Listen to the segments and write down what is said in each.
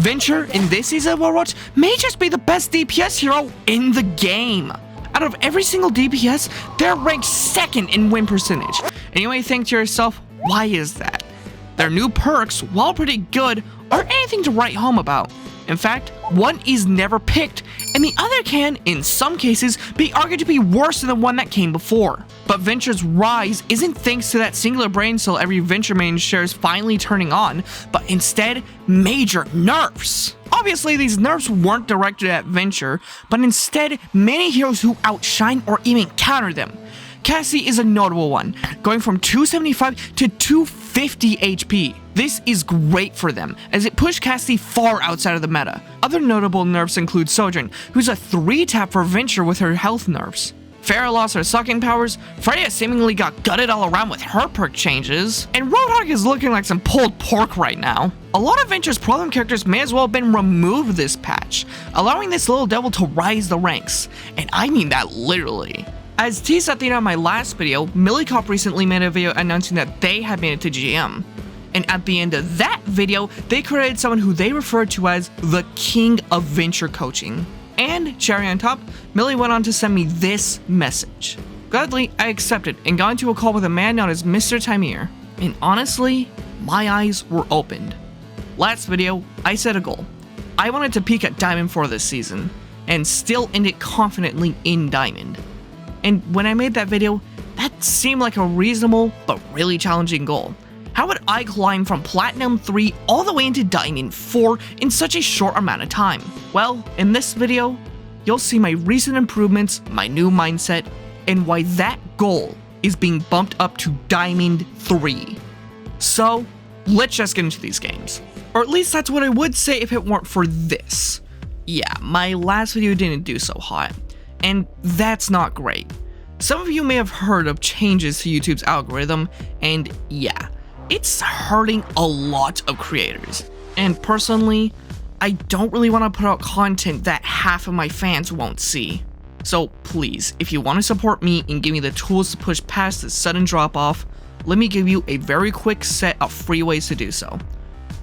Venture in this season of Overwatch may just be the best DPS hero in the game. Out of every single DPS, they're ranked second in win percentage. And you may think to yourself, why is that? Their new perks, while pretty good, aren't anything to write home about. In fact, one is never picked, and the other can, in some cases, be argued to be worse than the one that came before. But Venture's rise isn't thanks to that singular brain cell every Venture main shares finally turning on, but instead, major nerfs. Obviously, these nerfs weren't directed at Venture, but instead, many heroes who outshine or even counter them. Cassie is a notable one, going from 275 to 250 HP. This is great for them, as it pushed Cassie far outside of the meta. Other notable nerfs include Sojourn, who's a 3-tap for Venture with her health nerfs. Pharah lost her sucking powers, Freya seemingly got gutted all around with her perk changes, and Roadhog is looking like some pulled pork right now. A lot of Venture's problem characters may as well have been removed this patch, allowing this little devil to rise the ranks, and I mean that literally. As teased at the end of my last video, Millicop recently made a video announcing that they had made it to GM. And at the end of that video, they created someone who they referred to as the King of Venture Coaching. And, cherry on top, Millie went on to send me this message. Gladly, I accepted and got into a call with a man known as Mr. Timir. And honestly, my eyes were opened. Last video, I set a goal. I wanted to peak at Diamond 4 this season, and still end it confidently in Diamond. And when I made that video, that seemed like a reasonable but really challenging goal. How would I climb from Platinum 3 all the way into Diamond 4 in such a short amount of time? Well, in this video, you'll see my recent improvements, my new mindset, and why that goal is being bumped up to Diamond 3. So, let's just get into these games. Or at least that's what I would say if it weren't for this. Yeah, my last video didn't do so hot. And that's not great. Some of you may have heard of changes to YouTube's algorithm, and yeah, it's hurting a lot of creators. And personally, I don't really want to put out content that half of my fans won't see. So please, if you want to support me and give me the tools to push past this sudden drop off, let me give you a very quick set of free ways to do so.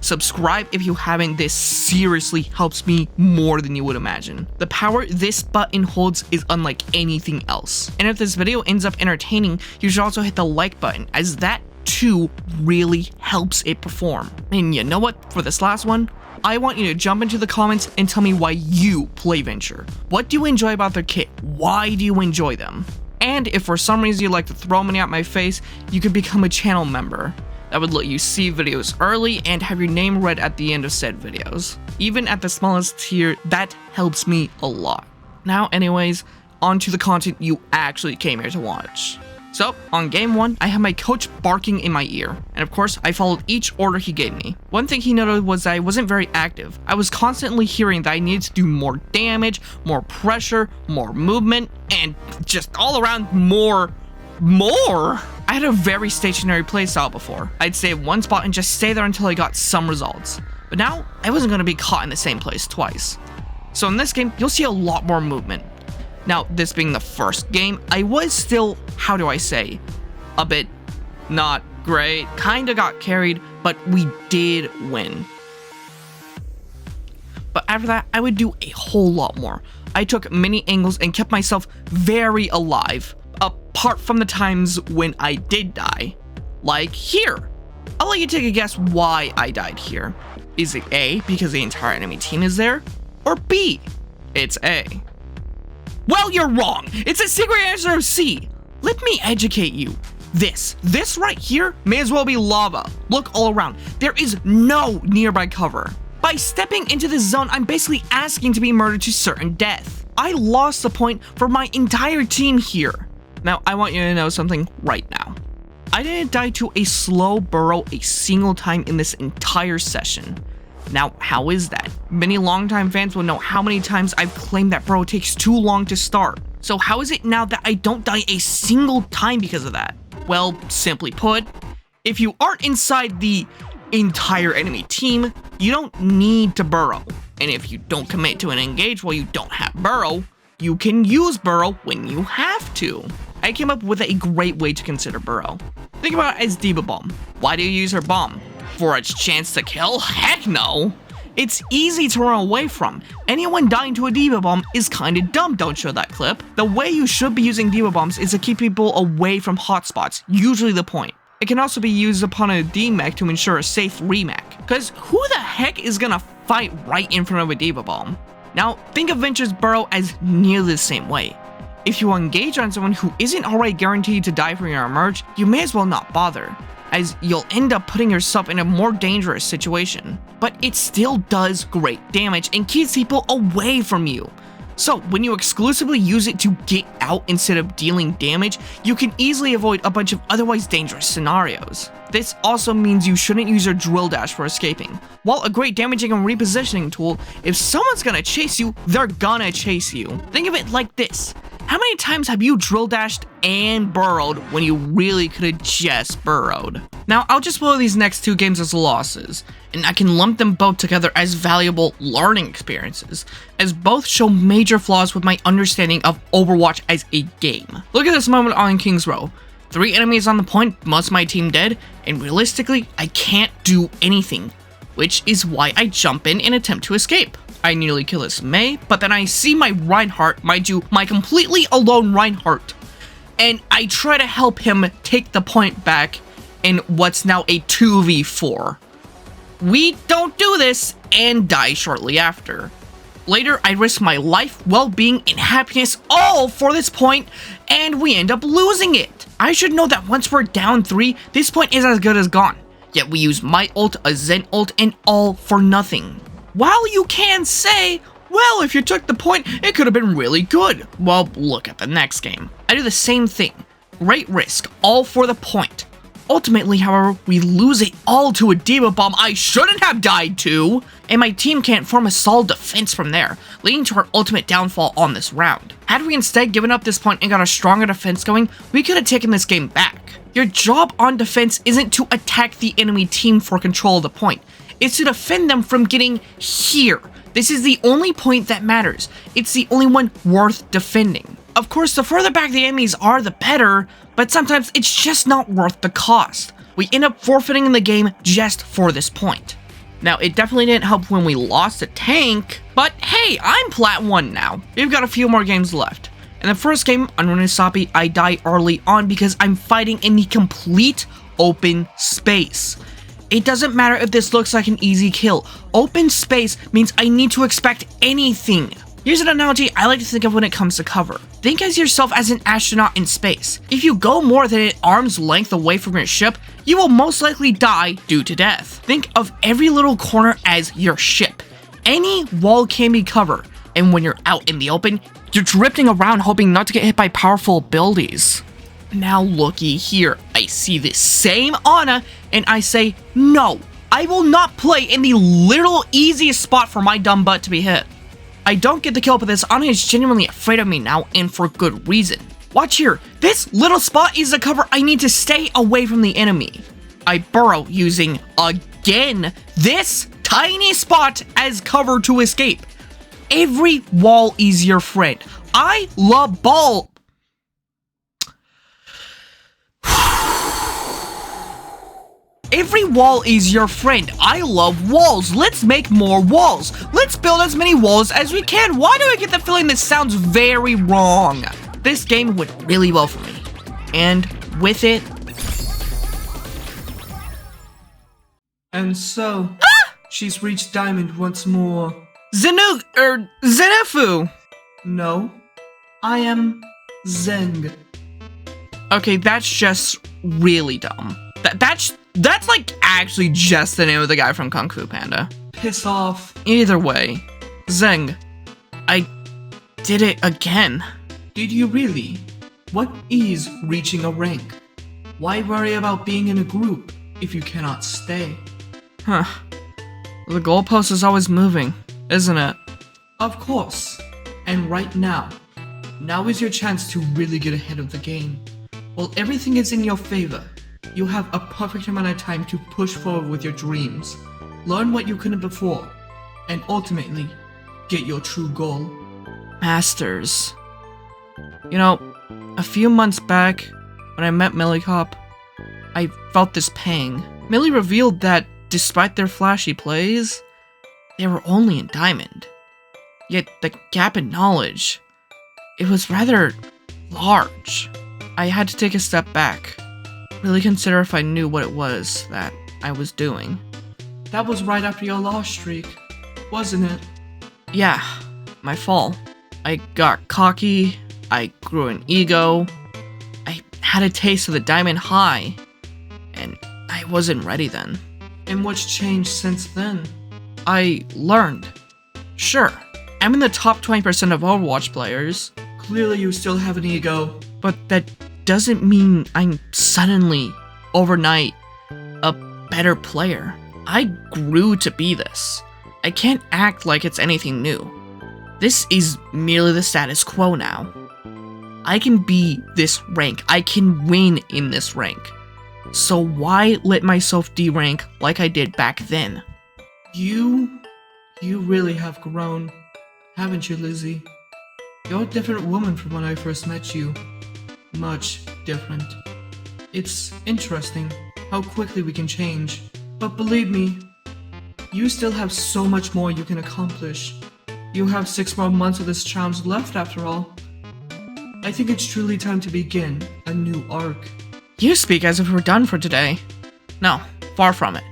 Subscribe if you haven't, this seriously helps me more than you would imagine. The power this button holds is unlike anything else. And if this video ends up entertaining, you should also hit the like button, as that too really helps it perform. And you know what, for this last one, I want you to jump into the comments and tell me why you play Venture. What do you enjoy about their kit? Why do you enjoy them? And if for some reason you'd like to throw money at my face, you could become a channel member. That would let you see videos early and have your name read at the end of said videos. Even at the smallest tier, that helps me a lot. Now anyways, on to the content you actually came here to watch. So, on game 1, I had my coach barking in my ear, and of course, I followed each order he gave me. One thing he noted was that I wasn't very active. I was constantly hearing that I needed to do more damage, more pressure, more movement, and just all around more. I had a very stationary playstyle before. I'd stay at one spot and just stay there until I got some results. But now, I wasn't going to be caught in the same place twice. So in this game, you'll see a lot more movement. Now, this being the first game, I was still, how do I say, a bit not great. Kinda got carried, but we did win. But after that, I would do a whole lot more. I took many angles and kept myself very alive. Apart from the times when I did die, like here. I'll let you take a guess why I died here. Is it A, because the entire enemy team is there? Or B, it's A? Well, you're wrong! It's a secret answer of C! Let me educate you. This right here may as well be lava. Look all around. There is no nearby cover. By stepping into this zone, I'm basically asking to be murdered to certain death. I lost the point for my entire team here. Now, I want you to know something right now. I didn't die to a slow burrow a single time in this entire session. Now, how is that? Many longtime fans will know how many times I've claimed that burrow takes too long to start. So how is it now that I don't die a single time because of that? Well, simply put, if you aren't inside the entire enemy team, you don't need to burrow. And if you don't commit to an engage while you don't have burrow, you can use burrow when you have to. I came up with a great way to consider burrow. Think about it as Diva Bomb. Why do you use her bomb? For its chance to kill? Heck no! It's easy to run away from. Anyone dying to a diva bomb is kinda dumb, don't show that clip. The way you should be using diva bombs is to keep people away from hotspots, usually the point. It can also be used upon a D-mech to ensure a safe remech. Cause who the heck is gonna fight right in front of a diva bomb? Now, think of Venture's Burrow as nearly the same way. If you engage on someone who isn't already guaranteed to die from your emerge, you may as well not bother, as you'll end up putting yourself in a more dangerous situation. But it still does great damage and keeps people away from you. So when you exclusively use it to get out instead of dealing damage, you can easily avoid a bunch of otherwise dangerous scenarios. This also means you shouldn't use your drill dash for escaping. While a great damaging and repositioning tool, if someone's gonna chase you, they're gonna chase you. Think of it like this. How many times have you drill dashed and burrowed when you really could have just burrowed? Now, I'll just blow these next 2 games as losses, and I can lump them both together as valuable learning experiences, as both show major flaws with my understanding of Overwatch as a game. Look at this moment on King's Row. 3 enemies on the point, most of my team dead, and realistically, I can't do anything, which is why I jump in and attempt to escape. I nearly kill this Mei, but then I see my Reinhardt, mind you, my completely alone Reinhardt, and I try to help him take the point back in what's now a 2v4. We don't do this and die shortly after. Later, I risk my life, well-being, and happiness all for this point, and we end up losing it. I should know that once we're down 3, this point is as good as gone. Yet we use my ult, a Zen ult, and all for nothing. While you can say, well, if you took the point, it could have been really good. Well, look at the next game. I do the same thing. Great risk, all for the point. Ultimately, however, we lose it all to a diva bomb I shouldn't have died to, and my team can't form a solid defense from there, leading to our ultimate downfall on this round. Had we instead given up this point and got a stronger defense going, we could have taken this game back. Your job on defense isn't to attack the enemy team for control of the point. It's to defend them from getting here. This is the only point that matters. It's the only one worth defending. Of course, the further back the enemies are, the better, but sometimes it's just not worth the cost. We end up forfeiting the game just for this point. Now, it definitely didn't help when we lost a tank, but hey, I'm Plat 1 now. We've got a few more games left. In the first game, on Renesapi, I die early on because I'm fighting in the complete open space. It doesn't matter if this looks like an easy kill. Open space means I need to expect anything. Here's an analogy I like to think of when it comes to cover. Think as yourself as an astronaut in space. If you go more than an arm's length away from your ship, you will most likely die due to death. Think of every little corner as your ship. Any wall can be cover, and when you're out in the open, you're drifting around hoping not to get hit by powerful abilities. Now looky here, I see this same Ana, and I say, no, I will not play in the literal easiest spot for my dumb butt to be hit. I don't get the kill, but this Ana is genuinely afraid of me now, and for good reason. Watch here, this little spot is the cover I need to stay away from the enemy. I burrow using, again, this tiny spot as cover to escape. Every wall is your friend. I love ball. Every wall is your friend. I love walls. Let's make more walls. Let's build as many walls as we can. Why do I get the feeling this sounds very wrong? This game went really well for me. And with it... And so, she's reached Diamond once more. Zenefu! No, I am Zeng. Okay, that's just really dumb. That's like actually just the name of the guy from Kung Fu Panda. Piss off. Either way, Zeng, I did it again. Did you really? What is reaching a rank? Why worry about being in a group if you cannot stay? Huh. The goalpost is always moving, isn't it? Of course. And right now is your chance to really get ahead of the game. While everything is in your favor, you have a perfect amount of time to push forward with your dreams, learn what you couldn't before, and ultimately, get your true goal. Masters. You know, a few months back, when I met Millie Cop, I felt this pang. Millie revealed that, despite their flashy plays, they were only in Diamond. Yet the gap in knowledge, it was rather large. I had to take a step back, really consider if I knew what it was that I was doing. That was right after your loss streak, wasn't it? Yeah, my fall. I got cocky, I grew an ego, I had a taste of the Diamond high, and I wasn't ready then. And what's changed since then? I learned. Sure, I'm in the top 20% of Overwatch players, Clearly you still have an ego. but that doesn't mean I'm suddenly, overnight, a better player. I grew to be this. I can't act like it's anything new. This is merely the status quo now. I can be this rank. I can win in this rank. So why let myself derank like I did back then? You really have grown, haven't you, Lizzie? You're a different woman from when I first met you. Much different. It's interesting how quickly we can change. But believe me, you still have so much more you can accomplish. You have 6 more months of this challenge left after all. I think it's truly time to begin a new arc. You speak as if we're done for today. No, far from it.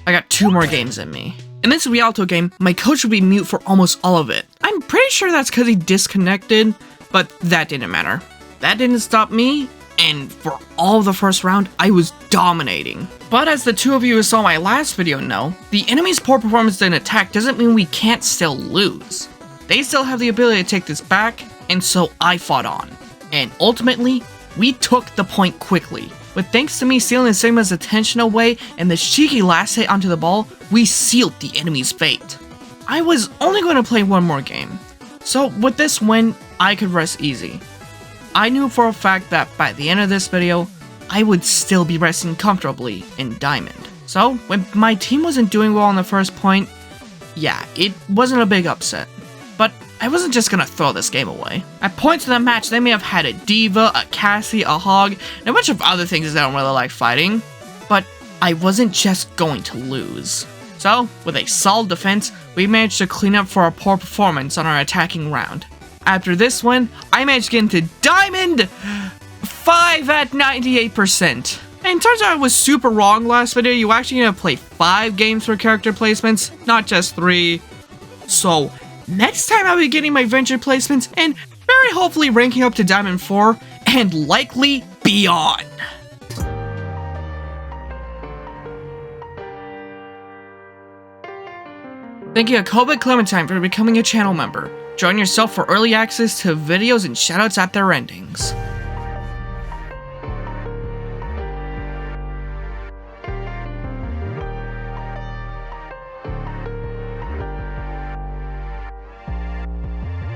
I got 2 more games in me. In this Rialto game, my coach would be mute for almost all of it. I'm pretty sure that's because he disconnected, but that didn't matter. That didn't stop me, and for all of the first round, I was dominating. But as the 2 of you who saw my last video know, the enemy's poor performance in attack doesn't mean we can't still lose. They still have the ability to take this back, and so I fought on. And ultimately, we took the point quickly. But thanks to me stealing Sigma's attention away and the cheeky last hit onto the ball, we sealed the enemy's fate. I was only going to play 1 more game, so with this win, I could rest easy. I knew for a fact that by the end of this video, I would still be resting comfortably in Diamond. So, when my team wasn't doing well on the first point, yeah, it wasn't a big upset. But I wasn't just gonna throw this game away. At points in the match, they may have had a D.Va, a Cassie, a Hog, and a bunch of other things that I don't really like fighting. But I wasn't just going to lose. So, with a solid defense, we managed to clean up for our poor performance on our attacking round. After this win, I managed to get into Diamond 5 at 98%. And turns out I was super wrong last video. You actually need to play 5 games for character placements, not just 3. So, next time I'll be getting my venture placements and very hopefully ranking up to Diamond 4 and likely beyond. Thank you to Kobe Clementine for becoming a channel member. Join yourself for early access to videos and shoutouts at their endings.